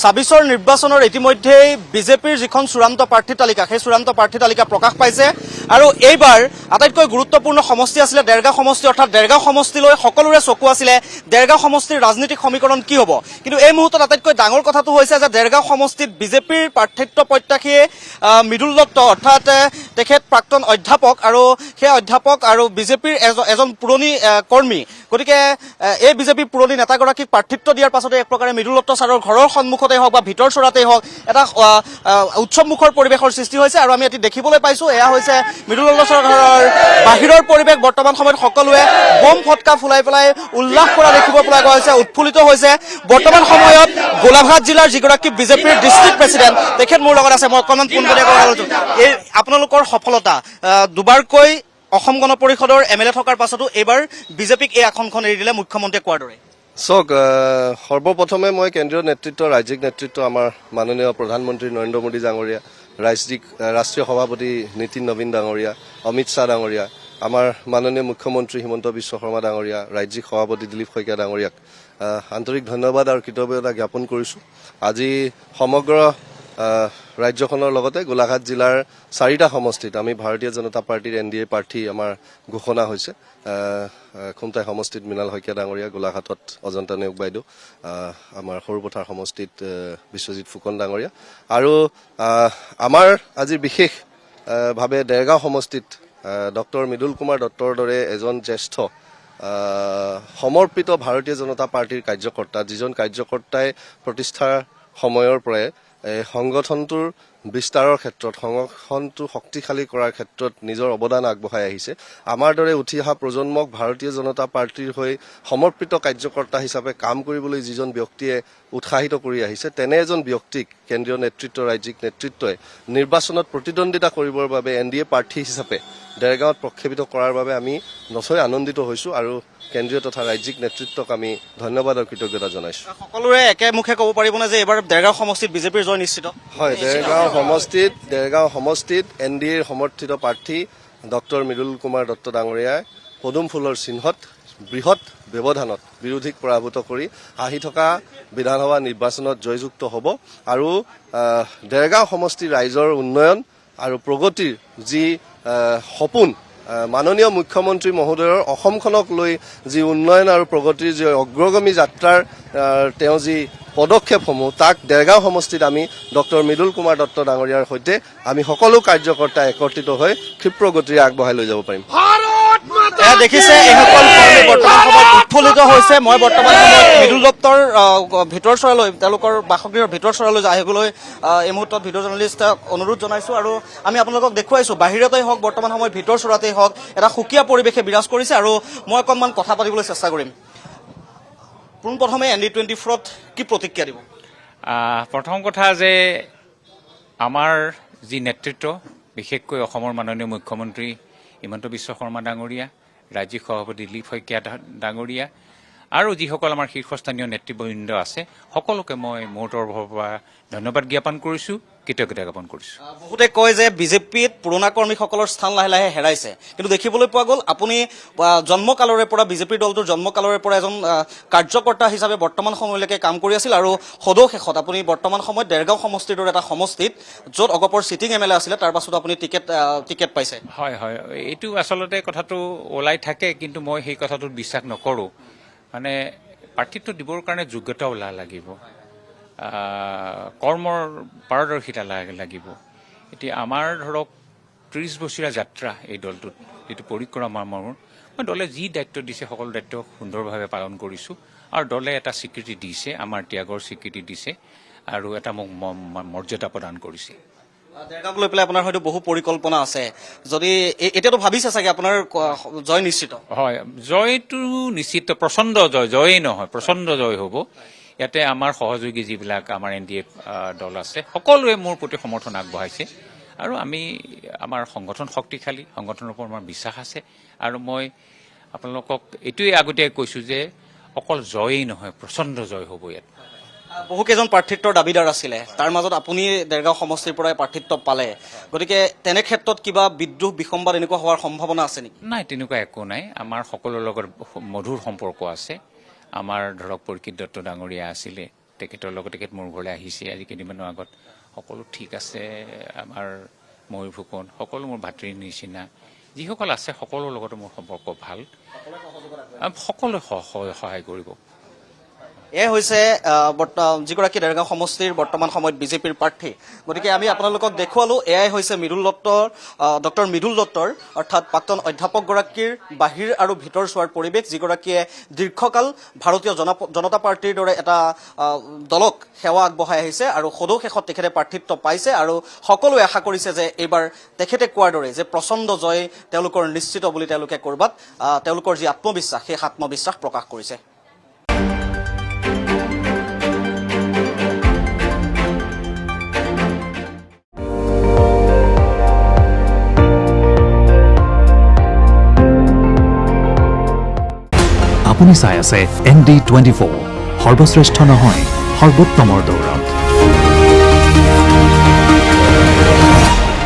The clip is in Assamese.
২৬ৰ নিৰ্বাচনৰ ইতিমধ্যেই বিজেপিৰ যিখন চূড়ান্ত প্ৰাৰ্থী তালিকা সেই চূড়ান্ত প্ৰাৰ্থী তালিকা প্ৰকাশ পাইছে আৰু এইবাৰ আটাইতকৈ গুৰুত্বপূৰ্ণ সমষ্টি আছিলে দেৰগাঁও সমষ্টি অৰ্থাৎ দেৰগাঁও সমষ্টিলৈ সকলোৰে চকু আছিলে দেৰগাঁও সমষ্টিৰ ৰাজনৈতিক সমীকৰণ কি হ'ব কিন্তু এই মুহূৰ্তত আটাইতকৈ ডাঙৰ কথাটো হৈছে যে দেৰগাঁও সমষ্টিত বিজেপিৰ প্ৰাৰ্থিত্ব প্ৰত্যাশী মৃদুল দত্ত অৰ্থাৎ তেখেত প্ৰাক্তন অধ্যাপক আৰু সেই অধ্যাপক আৰু বিজেপিৰ এজন পুৰণি কৰ্মী গতিকে এই বিজেপি পুৰণি নেতাগৰাকীক প্ৰাৰ্থিত্ব দিয়াৰ পাছতে এক প্ৰকাৰে মৃদুল দত্ত ছাৰৰ ঘৰৰ সন্মুখতেই হওক বা ভিতৰ চৰাতেই হওক এটা উৎসৱমুখৰ পৰিৱেশৰ সৃষ্টি হৈছে আৰু আমি এটি দেখিবলৈ পাইছোঁ এয়া হৈছে মৃদুল দত্ত ছাৰৰ ঘৰৰ বাহিৰৰ পৰিৱেশ বৰ্তমান সময়ত সকলোৱে বম ফটকা ফুলাই পেলাই উল্লাস কৰা দেখিব পৰা গৈছে উৎফুল্লিত হৈছে বৰ্তমান সময়ত গোলাঘাট জিলাৰ যিগৰাকী বিজেপিৰ ডিষ্ট্ৰিক্ট প্ৰেচিডেণ্ট তেখেত মোৰ লগত আছে মই অকণমান পোনপটীয়াকৈ এই আপোনালোকৰ সফলতা দুবাৰকৈ অসম গণ পৰিষদৰ MLA থকাৰ পাছতো এইবাৰ বিজেপিক এই আসনখন এৰি দিলে মুখ্যমন্ত্ৰীয়ে কোৱাৰ দৰে চাওক সৰ্বপ্ৰথমে মই কেন্দ্ৰীয় নেতৃত্ব ৰাজ্যিক নেতৃত্ব আমাৰ মাননীয় প্ৰধানমন্ত্ৰী নৰেন্দ্ৰ মোদী ডাঙৰীয়া ৰাষ্ট্ৰীয় সভাপতি নীতিন নবীন ডাঙৰীয়া অমিত শ্বাহ ডাঙৰীয়া আমাৰ মাননীয় মুখ্যমন্ত্ৰী হিমন্ত বিশ্ব শৰ্মা ডাঙৰীয়া ৰাজ্যিক সভাপতি দিলীপ শইকীয়া ডাঙৰীয়াক আন্তৰিক ধন্যবাদ আৰু কৃতজ্ঞতা জ্ঞাপন কৰিছোঁ আজি সমগ্ৰ ৰাজ্যখনৰ লগতে গোলাঘাট জিলাৰ 4টা সমষ্টিত আমি ভাৰতীয় জনতা পাৰ্টিৰ NDA প্ৰাৰ্থী আমাৰ ঘোষণা হৈছে খুমটাই সমষ্টিত মৃণাল শইকীয়া ডাঙৰীয়া গোলাঘাটত অজন্তা নেওগ বাইদেউ আমাৰ সৰুপথাৰ সমষ্টিত বিশ্বজিৎ ফুকন ডাঙৰীয়া আৰু আমাৰ আজি বিশেষভাৱে দেৰগাঁও সমষ্টিত ডক্টৰ মৃদুল কুমাৰ দত্তৰ দৰে এজন জ্যেষ্ঠ সমৰ্পিত ভাৰতীয় জনতা পাৰ্টিৰ কাৰ্যকৰ্তা যিজন কাৰ্যকৰ্তাই প্ৰতিষ্ঠাৰ সময়ৰ পৰাই সংগঠনটোৰ বিস্তাৰৰ ক্ষেত্ৰত সংগঠনটো শক্তিশালী কৰাৰ ক্ষেত্ৰত নিজৰ অৱদান আগবঢ়াই আহিছে আমাৰ দৰে উঠি অহা প্ৰজন্মক ভাৰতীয় জনতা পাৰ্টিৰ হৈ সমৰ্পিত কাৰ্যকৰ্তা হিচাপে কাম কৰিবলৈ যিজন ব্যক্তিয়ে উৎসাহিত কৰি আহিছে তেনে এজন ব্যক্তিক কেন্দ্ৰীয় নেতৃত্ব ৰাজ্যিক নেতৃত্বই নিৰ্বাচনত প্ৰতিদ্বন্দ্বিতা কৰিবৰ বাবে NDA প্ৰাৰ্থী হিচাপে দেৰগাঁৱত প্ৰক্ষেপিত কৰাৰ বাবে আমি নথৈ আনন্দিত হৈছোঁ আৰু কেন্দ্ৰীয় তথা ৰাজ্যিক নেতৃত্বক আমি ধন্যবাদ আৰু কৃতজ্ঞতা জনাইছোঁ সকলোৰে একেমুখে ক'ব পাৰিবনে যে এইবাৰ দেৰগাঁও সমষ্টিত বিজেপিৰ জয় নিশ্চিত হয় দেৰগাঁও সমষ্টিত NDAৰ সমৰ্থিত প্ৰাৰ্থী ডক্টৰ মৃদুল কুমাৰ দত্ত ডাঙৰীয়াই পদুম ফুলৰ চিহ্নত বৃহৎ ব্যৱধানত বিৰোধীক পৰাভূত কৰি আহি থকা বিধানসভা নিৰ্বাচনত জয়যুক্ত হ'ব আৰু দেৰগাঁও সমষ্টিৰ ৰাইজৰ উন্নয়ন আৰু প্ৰগতিৰ যি সপোন মাননীয় মুখ্যমন্ত্ৰী মহোদয়ৰ অসমখনক লৈ যি উন্নয়ন আৰু প্ৰগতিৰ যি অগ্ৰগামী যাত্ৰাৰ তেওঁ যি পদক্ষেপসমূহ তাক দেৰগাঁও সমষ্টিত আমি ডক্টৰ মৃদুল কুমাৰ দত্ত ডাঙৰীয়াৰ সৈতে আমি সকলো কাৰ্যকৰ্তা একত্ৰিত হৈ ক্ষিপ্ৰ গতিৰে আগবঢ়াই লৈ যাব পাৰিম দেখিছে এইসকল কৰ্মী বৰ্তমান সময়ত উৎফুল্লিত হৈছে মই বৰ্তমান সময়ত মৃদুল দত্তৰ ভিতৰ চৰালৈ তেওঁলোকৰ বাসগৃহৰ ভিতৰ চৰালৈ আহিবলৈ এই মুহূৰ্তত ভিডিঅ' জাৰ্নেলিষ্টক অনুৰোধ জনাইছোঁ আৰু আমি আপোনালোকক দেখুৱাইছোঁ বাহিৰতেই হওক বৰ্তমান সময়ত ভিতৰ চৰাতেই হওক এটা সুকীয়া পৰিৱেশে বিৰাজ কৰিছে আৰু মই অকণমান কথা পাতিবলৈ চেষ্টা কৰিম পোনপ্ৰথমে ND24ত কি প্ৰতিক্ৰিয়া দিব প্ৰথম কথা যে আমাৰ যি নেতৃত্ব বিশেষকৈ অসমৰ মাননীয় মুখ্যমন্ত্ৰী হিমন্ত বিশ্ব শৰ্মা ডাঙৰীয়া ৰাজ্যিক সভাপতি দিলীপ শইকীয়া ডাঙৰীয়া আৰু যিসকল আমাৰ শীৰ্ষস্থানীয় নেতৃবৃন্দ আছে সকলোকে মই মোৰ তৰফৰ পৰা ধন্যবাদ জ্ঞাপন কৰিছোঁ কৃতজ্ঞতা জ্ঞাপন কৰিছোঁ বহুতে কয় যে বিজেপিত পুৰণা কৰ্মীসকলৰ স্থান লাহে লাহে হেৰাইছে কিন্তু দেখিবলৈ পোৱা গ'ল আপুনি জন্মকালৰে পৰা বিজেপিৰ দলটোৰ জন্মকালৰে পৰা এজন কাৰ্যকৰ্তা হিচাপে বৰ্তমান সময়লৈকে কাম কৰি আছিল আৰু সদৌ আপুনি বৰ্তমান সময়ত দেৰগাঁও সমষ্টিৰ দৰে এটা সমষ্টিত য'ত অগপৰ চিটিং MLA আছিলে তাৰ পাছত আপুনি টিকেট পাইছে হয় হয় এইটো আচলতে কথাটো ওলাই থাকে কিন্তু মই সেই কথাটোত বিশ্বাস নকৰোঁ মানে প্ৰাৰ্থিত্ব দিবৰ কাৰণে যোগ্যতাও লাগিব কৰ্মৰ পাৰদৰ্শিতা লাগিব এতিয়া আমাৰ ধৰক 30 বছৰীয়া যাত্ৰা এই দলটোত যিটো পৰিক্ৰমা মোৰ মই দলে যি দায়িত্ব দিছে সকলো দায়িত্ব সুন্দৰভাৱে পালন কৰিছোঁ আৰু দলে এটা স্বীকৃতি দিছে আমাৰ ত্যাগৰ স্বীকৃতি দিছে আৰু এটা মোক মৰ্যাদা প্ৰদান কৰিছে দেৰগাঁৱক লৈ পেলাই আপোনাৰ হয়তো বহু পৰিকল্পনা আছে যদি এতিয়াতো ভাবিছে চাগে আপোনাৰ জয় নিশ্চিত হয় জয়টো নিশ্চিত প্ৰচণ্ড জয়েই নহয় প্ৰচণ্ড জয় হ'ব ইয়াতে আমাৰ সহযোগী যিবিলাক আমাৰ NDA দল আছে সকলোৱে মোৰ প্ৰতি সমৰ্থন আগবঢ়াইছে আৰু আমাৰ সংগঠন শক্তিশালী সংগঠনৰ ওপৰত আমাৰ বিশ্বাস আছে আৰু মই আপোনালোকক এইটোৱে আগতীয়াকৈ কৈছোঁ যে অকল জয়েই নহয় প্ৰচণ্ড জয় হ'ব ইয়াত বহুকেইজন প্ৰাৰ্থিত্বৰ দাবীদাৰ আছিলে তাৰ মাজত আপুনি দেৰগাঁও সমষ্টিৰ পৰাই প্ৰাৰ্থিত্ব পালে গতিকে তেনে ক্ষেত্ৰত কিবা বিদ্ৰোহ বিসম্বাদ এনেকুৱা হোৱাৰ সম্ভাৱনা আছে নেকি নাই তেনেকুৱা একো নাই আমাৰ সকলোৰ লগত মধুৰ সম্পৰ্ক আছে আমাৰ ধৰক পৰীক্ষিত দত্ত ডাঙৰীয়া আছিলে তেখেতৰ লগত তেখেত মোৰ ঘৰলৈ আহিছে আজি কেইদিনমানৰ আগত। সকলো ঠিক আছে, আমাৰ ময়ূৰ ফুকন সকলো মোৰ ভাতৃৰ নিচিনা যিসকল আছে সকলোৰ লগতে মোৰ সম্পৰ্ক ভাল, সকলোৱে সহায় কৰিব। এয়া হৈছে যিগৰাকী দেৰগাঁও সমষ্টিৰ বৰ্তমান সময়ত বিজেপিৰ প্ৰাৰ্থী। গতিকে আমি আপোনালোকক দেখুৱালো, এয়াই হৈছে ডক্টৰ মৃদুল দত্তৰ অৰ্থাৎ প্ৰাক্তন অধ্যাপকগৰাকীৰ বাহিৰ আৰু ভিতৰ চোৱাৰ পৰিৱেশ, যিগৰাকীয়ে দীৰ্ঘকাল ভাৰতীয় জনতা পাৰ্টীৰ দৰে এটা দলক সেৱা আগবঢ়াই আহিছে আৰু সদৌ শেষত তেখেতে প্ৰাৰ্থিত্ব পাইছে আৰু সকলোৱে আশা কৰিছে যে এইবাৰ তেখেতে কোৱাৰ দৰে যে প্ৰচণ্ড জয় তেওঁলোকৰ নিশ্চিত বুলি তেওঁলোকে ক'ৰবাত তেওঁলোকৰ যি আত্মবিশ্বাস সেই আত্মবিশ্বাস প্ৰকাশ কৰিছে। আপুনি চাই আছে ND24, সৰ্বশ্ৰেষ্ঠ নহয় সৰ্বোত্তমৰ দৌৰ।